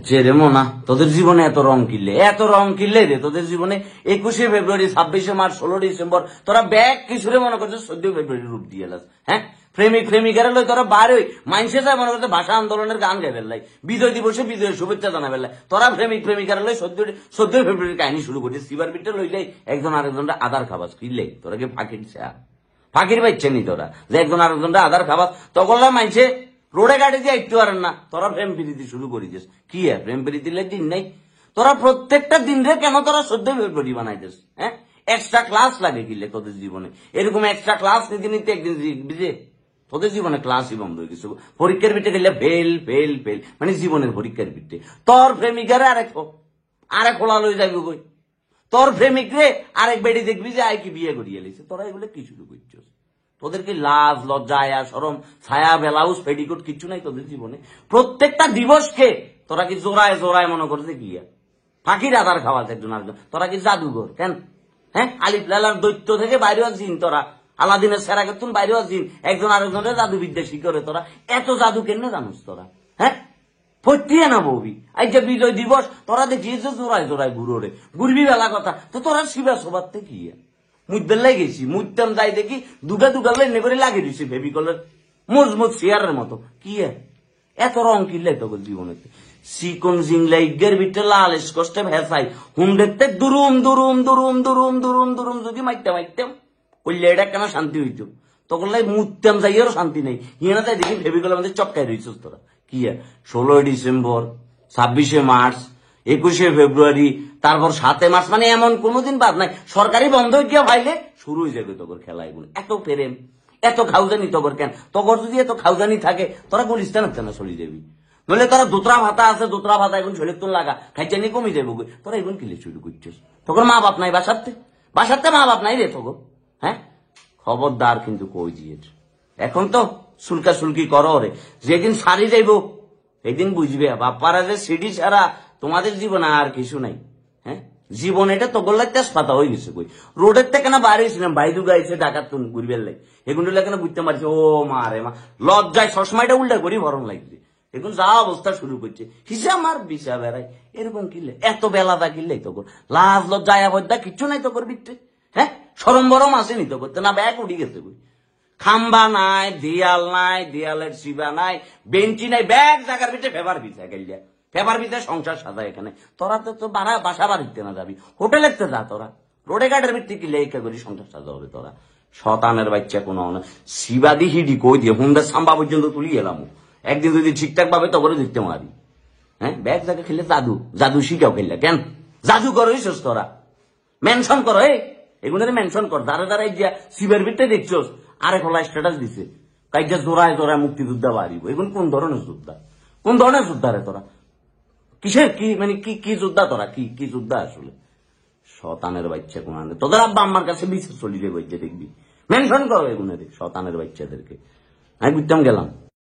চেরে মোনা তোদের জীবনে এত রং কিনলে রে তোদের জীবনে 21শে ফেব্রুয়ারি 26শে মার্চ 16 ডিসেম্বর তোরা ব্যাগ কিছুরে মনে করছে 14 ফেব্রুয়ারি রূপ দিয়ে এলাস। হ্যাঁ, প্রেমিক প্রেমিকারা লই তোরা বারোই মাইনসে যায় মনে করছে ভাষা আন্দোলনের গান গাই ফেললাই, বিজয় দিবসে বিজয়ের শুভেচ্ছা জানা ফেললাই। তোরা প্রেমিক প্রেমিকারা লই 14 ফেব্রুয়ারি কাহিনী শুরু করছিস। সিবার বিটটা লইলেই একজন আরেকজনটা আধার খাবাস কিনলে তোরা কি ফাঁকির পাইছে নি তোরা যে একজন আরেকজনটা আধার খাবাস তখন মাইনছে রোডে গাড়ি দিয়ে একটু পারেন না। তোরা প্রেম প্রীতি শুরু করেছিস কি প্রেম প্রীতির দিন নাই। তোরা প্রত্যেকটা দিন রে কেন তোরা 14 ফেব্রুয়ারি বানাইছিস? হ্যাঁ, এক্সট্রা ক্লাস লাগে কিলে তোদের জীবনে? এরকম এক্সট্রা ক্লাস নিতে নিতে একদিন বুঝে তোদের জীবনে ক্লাসই বন্ধ হয়ে গেছে। পরীক্ষার পিঠে গেলে ফেল ফেল ফেল মানে জীবনের পরীক্ষার পিঠে তোর প্রেমিকারে আরেক খোলা লই যাইব কই? তোর প্রেমিক রে আরেক বেড়ি দেখবি যে আয় কি বিয়ে করিয়ে লিছে। তোরা এগুলো কি শুরু করছিস? তোদের কি লাজ লজ্জা আয়া সরম ছায়া ব্লাউজ পেডিকোট কিছু নাই তোদের জীবনে? প্রত্যেকটা দিবসকে তোরা কি জোড়ায় জোড়ায় মনে করছে কি ফাঁকির আধার খাওয়া একজন আরেকজন। তোরা কি জাদুঘর কেন? হ্যাঁ, আলিফ লালার দৈত্য থেকে বাইরে আসিন তোরা, আলাদিনের সেরাকে তুন বাইরে আসিন একজন আরেকজনের জাদুবিদ্যা শিখরে। তোরা এত জাদু কেন জানোস তোরা? হ্যাঁ, ফটিয়ে না বৌবি আজ যে বিজয় দিবস তোরা দেখিয়েছে জোড়ায় জোড়ায় ঘুরে ঘুরবি বেলা কথা তো তোরা শিবা সবার থেকে মুদবেল্লাই গেছি মুদতাম যাই দেখি দুগা লাইনে করে লাগিয়ে দিছি ফেবিকলের মজবুত চেয়ারের মতো। কি এত রং কিনলে তো জীবনে চিকন জিংলাইগের ভিতরে লাল কষ্টে ভেসাই হুম দেখতে দুরুম দুরুম দুরুম দুরুম দুরুম দুরুম যদি মাইতাম কইলে এটা কেন শান্তি হইত? তখন লাই মুদতাম যাইয়েরও শান্তি নেই। হিনা তাই দেখি ফেবিকলের মধ্যে চক্কায় রয়েছিস তোরা। কি 16 ডিসেম্বর 26শে মার্চ 21শে ফেব্রুয়ারি তারপর 7 মার্চ মানে এমন কোনদিন বাদ নাই সরকারি বন্ধ গিয়া ভাইলে শুরু হয়ে যাবে তোর খেলা। এগুলো এত প্রেম এত খাউজানি তোর কেন? তোর যদি এত খাউজানি থাকে তোরা গুলিস্তান না চলে যাবি। নইলে তোরা দোতরা ভাতা আছে দোতরা ভাতা এখন শরীর তোর লাগা খাইচানি কমে যাবো। তোরা এখন কিলে শুরু করছিস? তোর মা বাপ নাই বাসাতে মা বাপ নাই রে তোর। হ্যাঁ, খবরদার কিন্তু কই দিয়ে এখন তো সুলকা সুলকি করো রে। যেদিন সারি যাইব সেদিন বুঝবে বাপারা যে সিডি ছাড়া তোমাদের জীবনে আর কিছু নাই। হ্যাঁ, জীবন এটা তগল্লা তেজপাতা হয়ে গেছে। কই রোডের থেকে না বাইরে ছিলাম বাইদু গাইছে ডাকাত তুন ঘুরবেল লাই এগুলো কেন বুঝতে পারছি। ও মা রে মা লজ্জায় সসমাইটা উল্টা করি ভরণ লাগছে। এখন যা অবস্থা শুরু করছে হিসাব আর বিষা বেড়াই এরকম কিনলে এত বেলাদা কিনলে তোর লাজ লজ্জায় আবদ্ধা কিচ্ছু নাই তোর বিটে। হ্যাঁ, সরম বরম আসেনি তো করতে না ব্যাগ উঠি গেছে। কই খাম্বা নাই দেয়াল নাই দেয়ালের শিবা নাই বেঞ্চি নাই ব্যাগ জায়গার ভিতরে ফেভার বিছা গেলিয়া ফেভার বিছায় সংসার সাজা। এখানে তোরা তো বাসা বাড়িতে না যাবি হোটেলেতে যা। তোরা রোডে গার্ডের ভিত্তি কি লেখা করি সংসার সাজা হবে? তোরা শতানের বাচ্চা কোনো শিবাদি হিডি কই দিয়ে হুন্ডার সাম্বা পর্যন্ত তুলি এলাম। একদিন যদি ঠিকঠাক ভাবে তো করে দিতে মারি। হ্যাঁ, ব্যাগ জায়গা খেলে জাদু শিখাও খেললে কেন? জাদু করো তোরা মেনশন করো এগুলো মেনশন কর দাঁড়া দাঁড়াই যা শিবের ভিতরে দেখছোস আরেক হলা স্ট্যাটাস দিছে কাইজা জোড়ায় জোড়ায় মুক্তিযোদ্ধা বাড়িব। এখন কোন ধরনের যোদ্ধা? কোন ধরনের যোদ্ধা রে তোরা? কিসের কি মানে কি যোদ্ধা তোরা? কি যোদ্ধা আসলে? শতানের বাচ্চা কোন আনে তোদের আব্বা আমার কাছে বিচার চলি রে বইতে দেখবি মেনশন করো এগুলো রে শতানের বাচ্চাদেরকে। আমি বুঝতাম গেলাম।